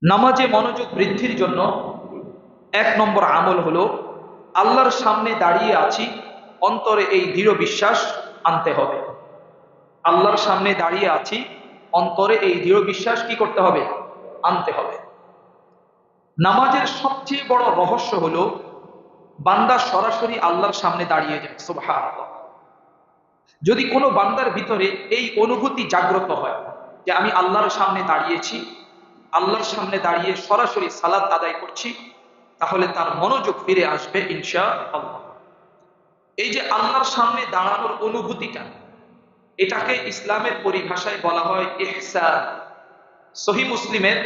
নামাজে মনোযোগ বৃদ্ধির জন্য এক নম্বর আমল হলো আল্লাহর সামনে দাঁড়িয়ে আছি, অন্তরে এই দৃঢ় বিশ্বাস আনতে হবে। আল্লাহর সামনে দাঁড়িয়ে আছি, অন্তরে এই দৃঢ় বিশ্বাস কি করতে হবে? আনতে হবে। নামাজের সবচেয়ে বড় রহস্য হলো বান্দা সরাসরি আল্লাহর সামনে দাঁড়িয়ে যায়। সুবহানাল্লাহ। যদি কোনো বান্দার ভিতরে এই অনুভূতি জাগ্রত হয় যে আমি আল্লাহর সামনে দাঁড়িয়েছি, আল্লাহর সামনে দাঁড়িয়ে সরাসরি সালাত আদায় করছি, তাহলে তার মনোযোগ ফিরে আসবে ইনশাআল্লাহ। এই যে আল্লাহর সামনে দাঁড়ানোর অনুভূতিটা, এটাকে ইসলামের পরিভাষায় বলা হয় ইহসান। সহিহ মুসলিমের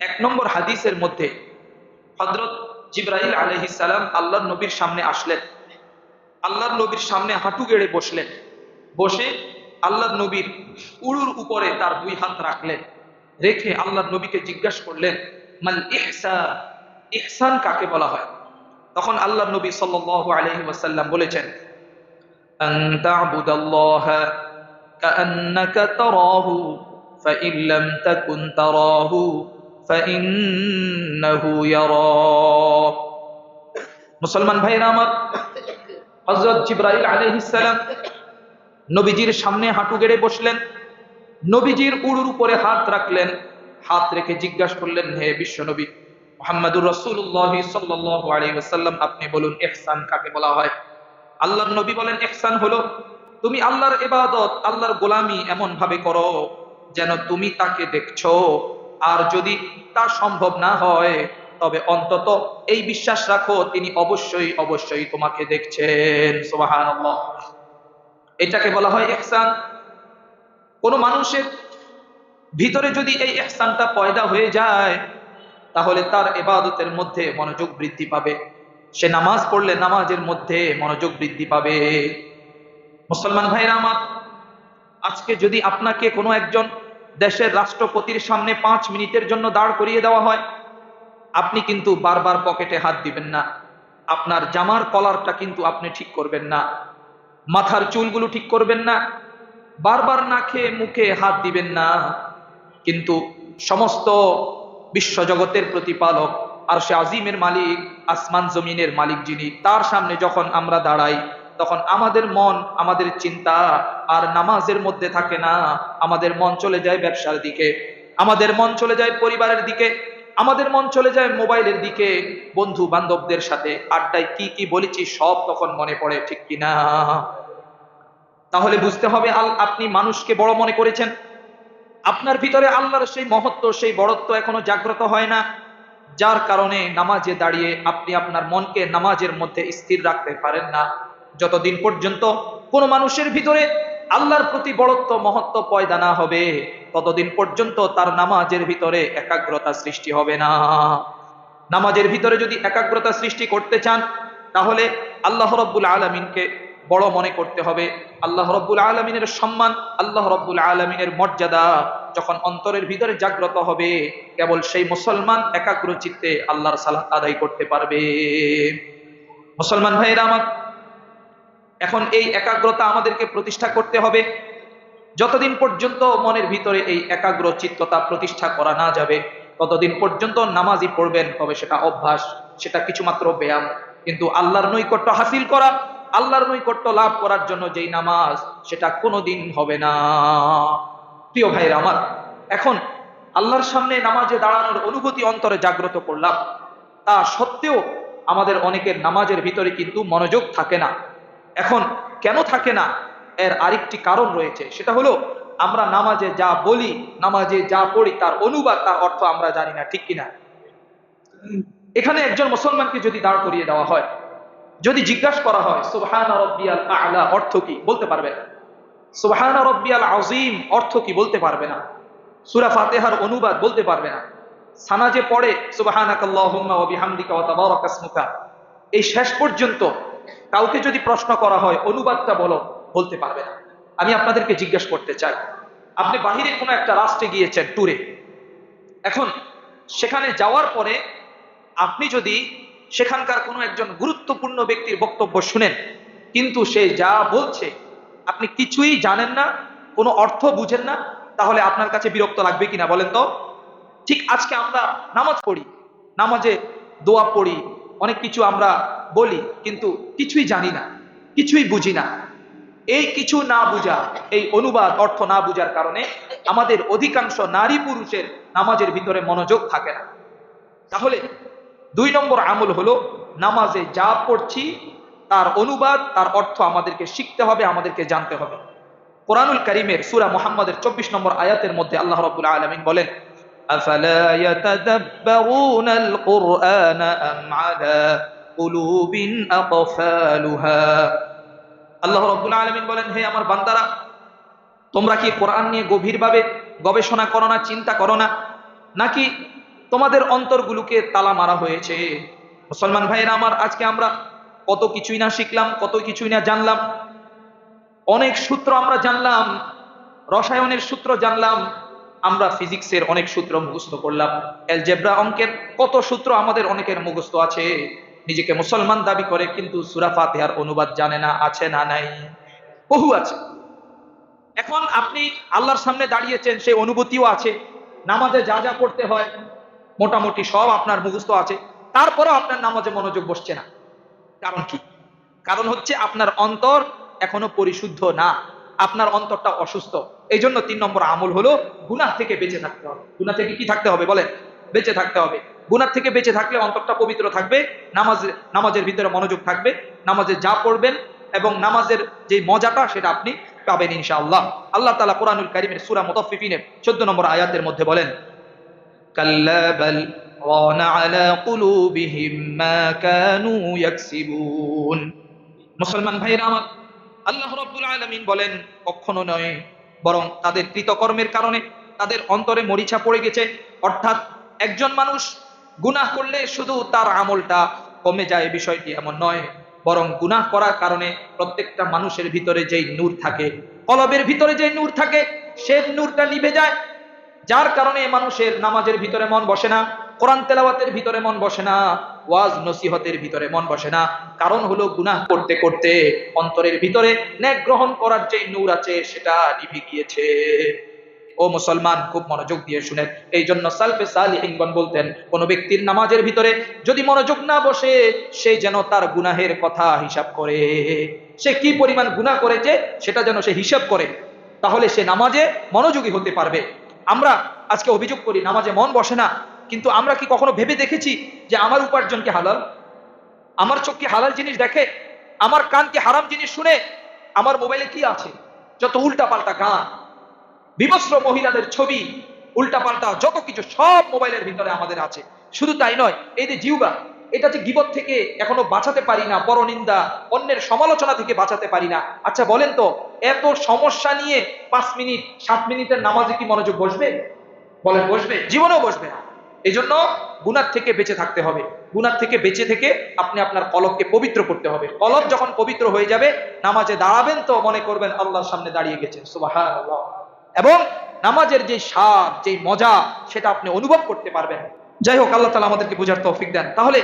1 নম্বর হাদিসের মধ্যে হযরত জিবরাইল আলাইহিস সালাম আল্লাহর নবীর সামনে আসলেন। আল্লাহর নবীর সামনে হাঁটু গেড়ে বসলেন। বসে আল্লাহর নবীর উরুর উপরে তার 2 হাত রাখলেন। রেখে আল্লাহর নবীকে জিজ্ঞাসা করলেন, মাল ইহসান, ইহসান কাকে বলা হয়? তখন আল্লাহর নবী সাল্লাল্লাহু আলাইহি ওয়াসাল্লাম বলেছেন, আন তা'বুদাল্লাহা কাআন্নাকা তারাহু ফাইন লাম তাকুন তারাহু ফাইন্নাহু ইয়ারাক। মুসলমান ভাইরা আমার, হযরত জিবরাইল আলাইহিস সালাম নবীজির সামনে হাঁটু গেড়ে বসলেন। নবীজির উরুর উপরে হাত রাখলেন। হাত রেখে জিজ্ঞাসা করলেন, হে বিশ্বনবী মুহাম্মদুর রাসূলুল্লাহ সাল্লাল্লাহু আলাইহি ওয়াসাল্লাম, আপনি বলুন ইহসান কাকে বলা হয়? আল্লাহর নবী বলেন, ইহসান হলো তুমি আল্লাহর ইবাদত, আল্লাহর গোলামি এমন ভাবে করো যেন তুমি তাকে দেখছো, আর যদি তা সম্ভব না হয় তবে অন্তত এই বিশ্বাস রাখো তিনি অবশ্যই অবশ্যই তোমাকে দেখছেন। সুবহানাল্লাহ। এটাকে বলা হয় ইহসান। কোন মানুষের ভিতরে যদি এই ইহসানটা পয়দা হয়ে যায়, তাহলে তার ইবাদতের মধ্যে মনোযোগ বৃদ্ধি পাবে। সে নামাজ পড়লে নামাজের মধ্যে মনোযোগ বৃদ্ধি পাবে। মুসলমান ভাইরা আমার, আজকে যদি আপনাকে কোনো একজন দেশের রাষ্ট্রপতির সামনে 5 মিনিটের জন্য দাঁড় করিয়ে দেওয়া হয়, আপনি কিন্তু বারবার পকেটে হাত দিবেন না। আপনার জামার কলারটা কিন্তু আপনি ঠিক করবেন না, মাথার চুলগুলো ঠিক করবেন না, বারবার নাকে মুখে হাত দিবেন না। কিন্তু সমস্ত বিশ্বজগতের প্রতিপালক আরশে আজিমের মালিক, আসমান জমিনের মালিক যিনি, তার সামনে যখন আমরা দাঁড়াই, তখন আমাদের মন, আমাদের চিন্তা আর নামাজের মধ্যে থাকে না। আমাদের মন চলে যায় ব্যবসার দিকে, আমাদের মন চলে যায় পরিবারের দিকে, আমাদের মন চলে যায় মোবাইলের দিকে, বন্ধু বান্ধবদের সাথে আড্ডায় কি কি বলেছি সব তখন মনে পড়ে, ঠিক কিনা? তাহলে বুঝতে হবে আপনি মানুষকে বড় মনে করেছেন, আপনার ভিতরে আল্লাহর সেই মহত্ব, সেই বড়ত্ব এখনো জাগ্রত হয় না, যার কারণে নামাজে দাঁড়িয়ে আপনি আপনার মনকে নামাজের মধ্যে স্থির রাখতে পারেন না। যতদিন পর্যন্ত কোন মানুষের ভিতরে আল্লাহর প্রতি বড়ত্ব মহত্ব পয়দা না হবে, ততদিন পর্যন্ত তার নামাজের ভিতরে একাগ্রতা সৃষ্টি হবে না। নামাজের ভিতরে যদি একাগ্রতা সৃষ্টি করতে চান, তাহলে আল্লাহ রাব্বুল আলামিনকে বড় মনে করতে হবে। আল্লাহ রাব্বুল আলামিনের সম্মান, আল্লাহ রাব্বুল আলামিনের মর্যাদা যখন অন্তরের ভিতরে জাগ্রত হবে, কেবল সেই মুসলমান একাগ্র চিত্তে আল্লাহর সালাত আদায় করতে পারবে। মুসলমান ভাইরা আমার, এখন এই একাগ্রতা আমাদেরকে প্রতিষ্ঠা করতে হবে। যতদিন পর্যন্ত মনের ভিতরে এই একাগ্র চিত্ততা প্রতিষ্ঠা করা না যাবে, ততদিন পর্যন্ত নামাজই পড়বেন, তবে সেটা অভ্যাস, সেটা কিছুমাত্র ব্যায়াম। কিন্তু আল্লাহর নৈকট্য হাসিল করা, আল্লাহর নৈকট্য লাভ করার জন্য যেই নামাজ, সেটা কোনোদিন হবে না। প্রিয় ভাইরা আমার, এখন আল্লাহর সামনে নামাজে দাঁড়ানোর অনুভূতি অন্তরে জাগ্রত করলাম, তা সত্ত্বেও আমাদের অনেকের নামাজের ভিতরে কিন্তু মনোযোগ থাকে না। এখন কেন থাকে না, এর আরেকটি কারণ রয়েছে। সেটা হলো আমরা নামাজে যা বলি, নামাজে যা পড়ি, তার অনুবাদ, তার অর্থ আমরা জানি না, ঠিক কিনা? এখানে একজন মুসলমানকে যদি দাঁড় করিয়ে দেওয়া হয়, যদি জিজ্ঞাসা করা হয় সুবহানা রাব্বিয়াল আ'লা অর্থ কি, বলতে পারবে না। সুবহানা রাব্বিয়াল আযীম অর্থ কি, বলতে পারবে না। সূরা ফাতিহার অনুবাদ বলতে পারবে না। সানাজে পড়ে সুবহানাকাল্লাহুম্মা ওয়া বিহামদিকা ওয়া তাবারাকা ইসমুকা, এই শেষ পর্যন্ত কাউকে যদি প্রশ্ন করা হয় অনুবাদটা বলো, বলতে পারবে না। আমি আপনাদেরকে জিজ্ঞাসা করতে চাই, আপনি বাহিরে কোনো একটা রাষ্ট্রে গিয়েছেন ট্যুরে, এখন সেখানে যাওয়ার পরে আপনি যদি সেখানকার কোনো একজন গুরুত্বপূর্ণ ব্যক্তির বক্তব্য শুনেন, কিন্তু সে যা বলছে আপনি কিছুই জানেন না, কোনো অর্থ বুঝেন না, তাহলে আপনার কাছে বিরক্ত লাগবে কিনা বলেন তো? ঠিক আজকে আমরা নামাজ পড়ি, নামাজে দোয়া পড়ি, অনেক কিছু আমরা বলি, কিন্তু কিছুই জানি না, কিছুই বুঝি না। এই কিছু না বুঝা, এই অনুবাদ অর্থ না বুঝার কারণে আমাদের অধিকাংশ নারী পুরুষের নামাজের ভিতরে মনোযোগ থাকে না। তাহলে 2 নম্বর আমল হলো, নামাজে যা পড়ছি তার অনুবাদ, তার অর্থ আমাদেরকে শিখতে হবে, আমাদেরকে জানতে হবে। কোরআনুল কারীমের সূরা মুহাম্মাদের 24 নম্বর আয়াতের মধ্যে আল্লাহ রাব্বুল আলামিন বলেন, আফালা ইয়াতাদাব্বারুনাল কুরআনা আম আলা কুলুবিন আকফালুহা। আল্লাহ রাব্বুল আলামিন বলেন, হে আমার বান্দারা, তোমরা কি কোরআন নিয়ে গভীরভাবে গবেষণা করো না, চিন্তা করো না, নাকি তোমাদের অন্তরগুলোকে তালা মারা হয়েছে? মুসলমান ভাইয়েরা আমার, আজকে আমরা কত কিছুই না শিখলাম, কত কিছুই না জানলাম। অনেক সূত্র আমরা জানলাম, রসায়নের সূত্র জানলাম, আমরা ফিজিক্সের অনেক সূত্র মুখস্থ করলাম, অ্যালজেব্রা অঙ্কের কত সূত্র আমাদের অনেকের মুখস্থ আছে। নিজেকে মুসলমান দাবি করে, কিন্তু সূরা ফাতিহার অনুবাদ জানে না। আছে না নাই? বহু আছে। এখন আপনি আল্লাহর সামনে দাঁড়িয়েছেন, সেই অনুভূতিও আছে, নামাজে যা যা পড়তে হয় মোটামুটি সব আপনার মুখস্থ আছে, তারপরেও আপনার নামাজে মনোযোগ বসছে না। কারণ কি? কারণ হচ্ছে আপনার অন্তর এখনো পরিশুদ্ধ না, আপনার অন্তরটা অসুস্থ। এই জন্য 3 নম্বর আমল হলো, গুনাহ থেকে বেঁচে থাকতে হবে। গুনাহ থেকে কি থাকতে হবে বলেন? বেঁচে থাকতে হবে। গুনাহ থেকে বেঁচে থাকলে অন্তরটা পবিত্র থাকবে, নামাজের ভিতরে মনোযোগ থাকবে, নামাজে যা পড়বেন এবং নামাজের যে মজাটা সেটা আপনি পাবেন ইনশাআল্লাহ। আল্লাহ তাআলা কোরআনুল কারীমের সূরা মুতাফফিফিনের 14 নম্বর আয়াতের মধ্যে বলেন, কাল্লা বাল রানা আলা কুলুবিহিম মা কানু ইয়াকসিবুন। মুসলমান ভাইরা আমার, আল্লাহ রাব্বুল আলামিন বলেন, কখনো নয়, বরং তাদের কৃতকর্মের কারণে তাদের অন্তরে মরিচা পড়ে গেছে। অর্থাৎ একজন মানুষ গুনাহ করলে শুধু তার আমলটা কমে যায়, বিষয়টি এমন নয়, বরং গুনাহ করার কারণে প্রত্যেকটা মানুষের ভিতরে যেই নূর থাকে, কলবের ভিতরে যেই নূর থাকে, সেই নূরটা নিভে যায়, যার কারণে মানুষের নামাজের ভিতরে মন বসে না, কোরআন তেলাওয়াতের ভিতরে মন বসে না, ওয়াজ নসিহতের ভিতরে মন বসে না। কারণ হলো, গুনাহ করতে করতে অন্তরের ভিতরে নেক গ্রহণ করার যে নূর আছে সেটা নিভে গিয়েছে। ও মুসলমান, খুব মনোযোগ দিয়ে শুনেন। এই জন্য সালফে সালিহিনগণ বলতেন, কোন ব্যক্তির নামাজের ভিতরে যদি মনোযোগ না বসে, সে যেন তার গুনাহের কথা হিসাব করে, সে কি পরিমাণ গুনাহ করেছে সেটা যেন সে হিসাব করে, তাহলে সে নামাজে মনোযোগী হতে পারবে। আমরা আজকে অভিযোগ করি নামাজে মন বসে না, কিন্তু আমরা কি কখনো ভেবে দেখেছি যে আমার উপার্জন কি হালাল? আমার চোখ কি হালাল জিনিস দেখে? আমার কান কি হারাম জিনিস শুনে? আমার মোবাইলে কি আছে? যত উল্টা পাল্টা গান, বিবস্ত্র মহিলাদের ছবি, উল্টা পাল্টা যত কিছু সব মোবাইলের ভিতরে আমাদের আছে। শুধু তাই নয়, এই যে জিহ্বা, এটা যে গীবত থেকে এখনো বাঁচাতে পারি না, পরনিন্দা, অন্যের সমালোচনা থেকে বাঁচাতে পারি না। আচ্ছা বলেন তো, এত সমস্যা নিয়ে 5 মিনিট 7 মিনিটের নামাজে কি মনোযোগ বসবে? বলেন বসবে? জীবনেও বসবে না। এই জন্য গুনাহ থেকে বেঁচে থাকতে হবে। গুনাহ থেকে বেঁচে থেকে আপনি আপনার কলবকে পবিত্র করতে হবে। কলব যখন পবিত্র হয়ে যাবে, নামাজে দাঁড়াবেন তো মনে করবেন আল্লাহর সামনে দাঁড়িয়ে গেছেন, সুবহানাল্লাহ। এবং নামাজের যে স্বাদ, যে মজা, সেটা আপনি অনুভব করতে পারবেন। যাই হোক, আল্লাহ তাআলা আমাদেরকে বোঝার তৌফিক দেন। তাহলে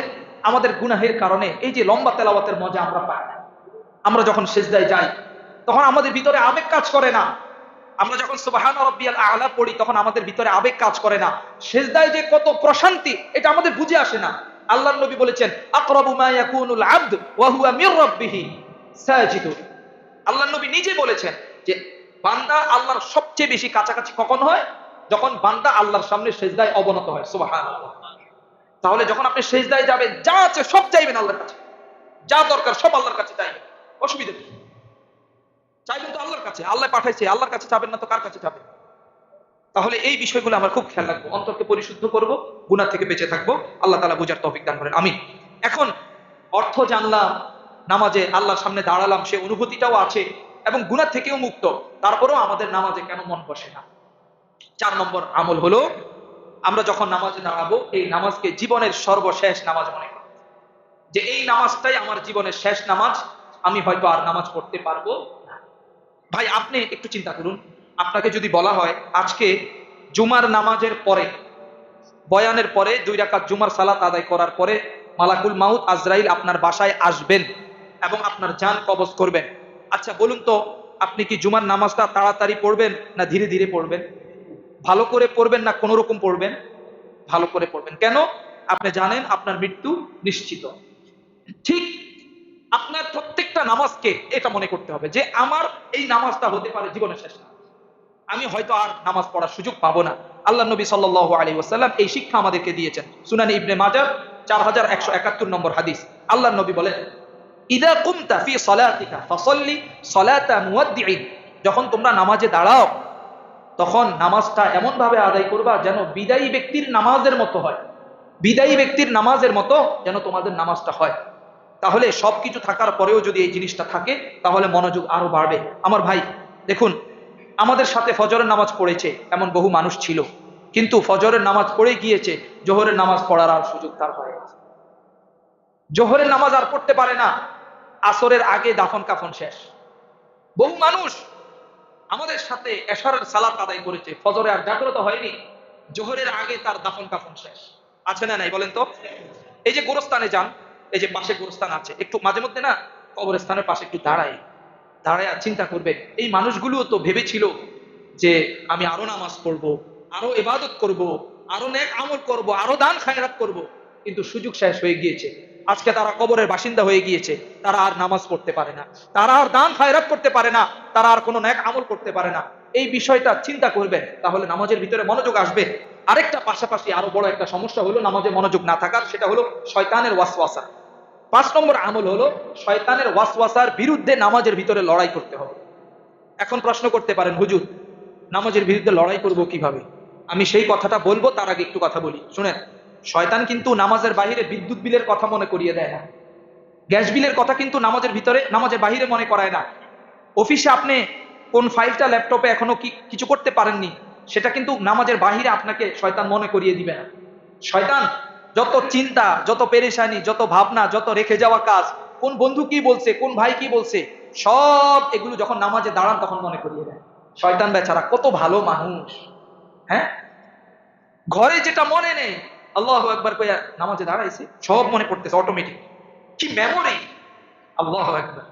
আমাদের গুনাহের কারণে এই যে লম্বা তেলাওয়াতের মজা আমরা পাই না। আমরা যখন সিজদায় যাই তখন আমাদের ভিতরে আবেগ কাজ করে না। আমরা যখন সুবহানা রাব্বিয়াল আ'লা পড়ি তখন আমাদের ভিতরে আবেগ কাজ করে না। সিজদায় যে কত প্রশান্তি, এটা আমাদের বুঝে আসে না। আল্লাহর নবী বলেছেন, আকরাবু মা ইয়াকুনুল আবদ ওয়া হুয়া মির রাব্বিহি সাজিদুন। আল্লাহর নবী নিজে বলেছেন যে বান্দা আল্লাহর সবচেয়ে বেশি কাছাকাছি কখন হয়? যখন বান্দা আল্লাহর সামনে সিজদায় অবনত হয়। সুবহানাল্লাহ। তাহলে যখন আপনি সিজদায় যাবেন, যা আছে সব চাইবেন আল্লাহর কাছে, যা দরকার সব আল্লাহর কাছে চাইবেন। অসুবিধা কি? চাইবেন তো আল্লাহর কাছে, আল্লাহ পাঠাইছে, আল্লাহর কাছে চাবেন না তো কার কাছে চাবেন? তাহলে এই বিষয়গুলো আমরা খুব খেয়াল রাখবো, অন্তরকে পরিশুদ্ধ করব, গুনাহ থেকে বেঁচে থাকবো। আল্লাহ তাআলা বুঝার তৌফিক দান করেন, আমিন। এখন অর্থ জানলাম, নামাজে আল্লাহর সামনে দাঁড়ালাম, সে অনুভূতিটাও আছে এবং গুনাহ থেকেও মুক্ত, তারপরেও আমাদের নামাজে কেন মন বসে না? 4 নম্বর আমল হলো, আমরা যখন নামাজে দাঁড়াবো, এই নামাজকে জীবনের সর্বশেষ নামাজ মনে করব, যে এই নামাজটাই আমার জীবনের শেষ নামাজ, আমি হয়তো আর নামাজ পড়তে পারবো না। ভাই আপনি একটু চিন্তা করুন, আপনাকে যদি বলা হয় আজকে জুমার নামাজের পরে, বয়ানের পরে 2 রাকাত জুমার সালাত আদায় করার পরে মালাকুল মাউত আজরাইল আপনার বাসায় আসবেন এবং আপনার জান কবজ করবেন। আচ্ছা বলুন তো, আপনি কি জুমার নামাজটা তাড়াতাড়ি পড়বেন না ধীরে ধীরে পড়বেন? ভালো করে পড়বেন না কোনো রকম পড়বেন? ভালো করে পড়বেন। কেন? আপনি জানেন আপনার মৃত্যু নিশ্চিত। ঠিক আপনার প্রত্যেকটা নামাজকে এটা মনে করতে হবে যে আমার এই নামাজটা হতে পারে জীবনের শেষ নামাজ, আমি হয়তো আর নামাজ পড়ার সুযোগ পাবো না। আল্লাহ নবী সাল্লাল্লাহু আলাইহি ওয়াসাল্লাম এই শিক্ষা আমাদেরকে দিয়েছেন। সুনানে ইবনে মাজাহ 4171 নম্বর হাদিস। আল্লাহ নবী বলেন, ইদা কুমতা ফি সলাতিকা ফাসাল্লি সলাতা মুওয়াদ্দিইন, যখন তোমরা নামাজে দাঁড়াও তখন নামাজটা এমন ভাবে আদায় করবা যেন বিদায়ী ব্যক্তির নামাজের মতো হয়। বিদায়ী ব্যক্তির নামাজের মতো যেন তোমাদের নামাজটা হয়। তাহলে সবকিছু থাকার পরেও যদি এই জিনিসটা থাকে তাহলে মনোযোগ আরো বাড়বে। আমার ভাই দেখুন, আমাদের সাথে ফজরের নামাজ পড়েছে এমন বহু মানুষ ছিল, কিন্তু ফজরের নামাজ পড়ে গিয়েছে, জোহরের নামাজ পড়ার আর সুযোগ তার হয় না। জোহরের নামাজ আর পড়তে পারে না, আসরের আগে দাফন কাফন শেষ। বহু মানুষ আমাদের সাথে এশারের সালাত আদায় করেছে, ফজরে আর জাগ্রত হয়নি, জোহরের আগে তার দাফন কাফন শেষ। আছে না নাই বলেন তো? এই যে গোরস্থানে যান, এই যে পাশে গোরস্থান আছে, একটু মাঝে মধ্যে না কবরস্থানের পাশে একটু দাঁড়ায় দাঁড়ায় চিন্তা করবে, এই মানুষগুলো তো ভেবেছিল যে আমি আরো নামাজ পড়বো, আরো ইবাদত করব, আরো নেক আমল করব, আরো দান খায়রাত করব, কিন্তু সুযোগ শেষ হয়ে গিয়েছে। আজকে তারা কবরের বাসিন্দা হয়ে গিয়েছে, তারা আর নামাজ পড়তে পারে না, তারা আর দান খায়রাত করতে পারে না, তারা আর কোনো নেক আমল করতে পারে না। এই বিষয়টা চিন্তা করবেন, তাহলে নামাজের ভিতরে মনোযোগ আসবে। আরেকটা পাশাপাশি আরো বড় একটা সমস্যা হলো নামাজে মনোযোগ না থাকার, সেটা হলো শয়তানের ওয়াসওয়াসা। 5 নম্বর আমল হলো শয়তানের ওয়াসওয়াসার বিরুদ্ধে নামাজের ভিতরে লড়াই করতে হবে। এখন প্রশ্ন করতে পারেন, হুজুর নামাজের বিরুদ্ধে লড়াই করব কিভাবে? আমি সেই কথাটা বলবো, তার আগে একটু কথা বলি শুনেন। শয়তান কিন্তু নামাজের বাহিরে বিদ্যুৎ বিলের কথা মনে করিয়ে দেয় না, গ্যাস বিলের কথা কিন্তু নামাজের ভিতরে নামাজের বাহিরে মনে করায় না। অফিসে আপনি কোন ফাইলটা ল্যাপটপে এখনো কিছু করতে পারেননি, সেটা কিন্তু নামাজের বাহিরে আপনাকে শয়তান মনে করিয়ে দিবে না। শয়তান যত চিন্তা, যত পেরেশানি, যত ভাবনা, যত রেখে যাওয়া কাজ, কোন বন্ধু কি বলছে, কোন ভাই কি বলছে, সব এগুলো যখন নামাজে দাঁড়ান তখন মনে করিয়ে দেয়। শয়তান বেচারা কত ভালো মানুষ, হ্যাঁ, ঘরে যেটা মনে নেই আল্লাহু আকবার কইয়া নামাজে দাঁড়াইছে সব মনে পড়তেছে অটোমেটিক। কি মেমোরি! আল্লাহু আকবার।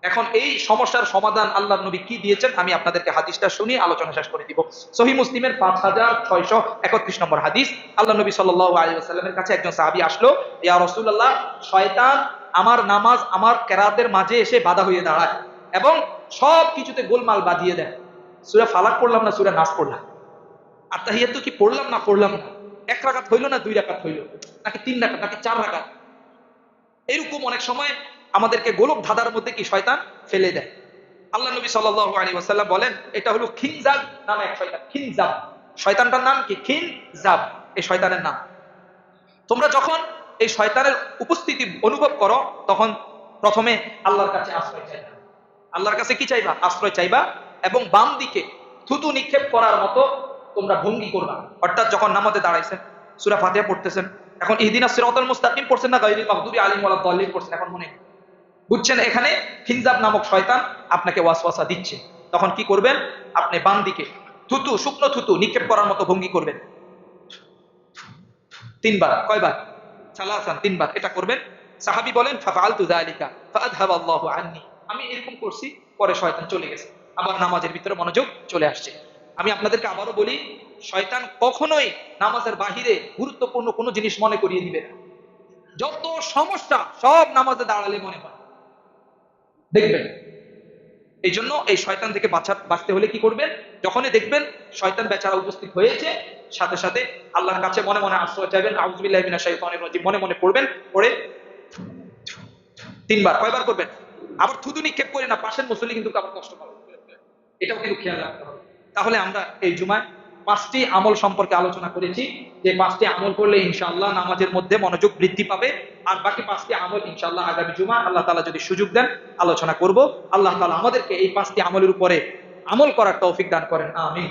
এখন এই সমস্যার সমাধান আল্লাহর নবী কি দিয়েছেন আমি আপনাদেরকে হাদিসটা শুনিয়ে আলোচনা শেষ করে দিব। সহিহ মুসলিমের 5631 নম্বর হাদিস। আল্লাহ নবী সাল্লাল্লাহু আলাইহি ওয়াসাল্লামের কাছে একজন সাহাবী আসলো, ইয়া রাসূলুল্লাহ, শয়তান আমার নামাজ, আমার কেরাতের মাঝে এসে বাধা হয়ে দাঁড়ায় এবং সব কিছুতে গোলমাল বাঁধিয়ে দেয়। সূরা ফালাক পড়লাম না সূরা নাস পড়লাম, আত্তাহিয়াতু কি পড়লাম না পড়লাম না, 1 রাকাত হইল না 2 রাকাত হইল, নাকি 3 রাকাত, নাকি 4 রাকাত, এরকম অনেক সময় আমাদেরকে গোলক ধাঁধার মধ্যে কি শয়তান ফেলে দেয়। আল্লাহ নবী সাল্লাল্লাহু আলাইহি ওয়াসাল্লাম বলেন, এটা হলো খিনজাব নামে এক শয়তান। খিনজাব শয়তানটার নাম কি? খিনজাব এই শয়তানের নাম। তোমরা যখন এই শয়তানের উপস্থিতি অনুভব করো তখন প্রথমে আল্লাহর কাছে আশ্রয় চাইবা। আল্লাহর কাছে কি চাইবা? আশ্রয় চাইবা, এবং বাম দিকে থুতু নিক্ষেপ করার মতো তোমরা ভঙ্গি করবা। অর্থাৎ যখন নামাজে দাঁড়াইছেন, সূরা ফাতিহা পড়তেছেন, এখন ইহদিনাস সিরাতাল মুস্তাকিম পড়ছেন না গায়রিল মাগদুবি আলাইহিম ওয়ালাদ দাল্লিন পড়ছেন, এখন মনে বুঝছেন? এখানে খিনজাব নামক শয়তান আপনাকে ওয়াসওয়াসা দিচ্ছে। তখন কি করবেন? আপনি বাম দিকে থুতু, শুকনো থুতু নিক্ষেপ করার মতো ভঙ্গি করবেন 3 বার। কয়বার? সালাসান, 3 বার এটা করবেন। সাহাবী বলেন, ফাফআলতু যালিকা ফাআযহাবাল্লাহু আন্নী, আমি এরকম করছি, পরে শয়তান চলে গেছে, আবার নামাজের ভিতরে মনোযোগ চলে আসছে। আমি আপনাদেরকে আবারও বলি, শয়তান কখনোই নামাজের বাহিরে গুরুত্বপূর্ণ কোনো জিনিস মনে করিয়ে দিবে না। যত সমস্যা সব নামাজে দাঁড়ালে মনে হয়, দেখবেন। এই জন্য এই শয়তান থেকে বাঁচতে হলে কি করবেন? যখনই দেখবেন শয়তান বেচারা উপস্থিত হয়েছে, সাথে সাথে আল্লাহর কাছে মনে মনে আশ্রয় চাইবেন, আউযু বিল্লাহি মিনাশ শাইতানির রাজিম মনে মনে পড়বেন, পড়ে 3 বার। কয়বার করবেন? আবার থুতু নিক্ষেপ করে না, পাশের মুসল্লি কিন্তু আবার কষ্ট পাবে, এটাও কিন্তু খেয়াল রাখতে হবে। তাহলে আমরা এই জুমায় 5টি আমল সম্পর্কে আলোচনা করেছি, যে 5টি আমল করলে ইনশাআল্লাহ নামাজের মধ্যে মনোযোগ বৃদ্ধি পাবে। আর বাকি 5টি আমল ইনশাআল্লাহ আগামী জুমা আল্লাহ তাআলা যদি সুযোগ দেন আলোচনা করব। আল্লাহ তাআলা আমাদেরকে এই 5টি আমলের উপরে আমল করার তৌফিক দান করেন, আমিন।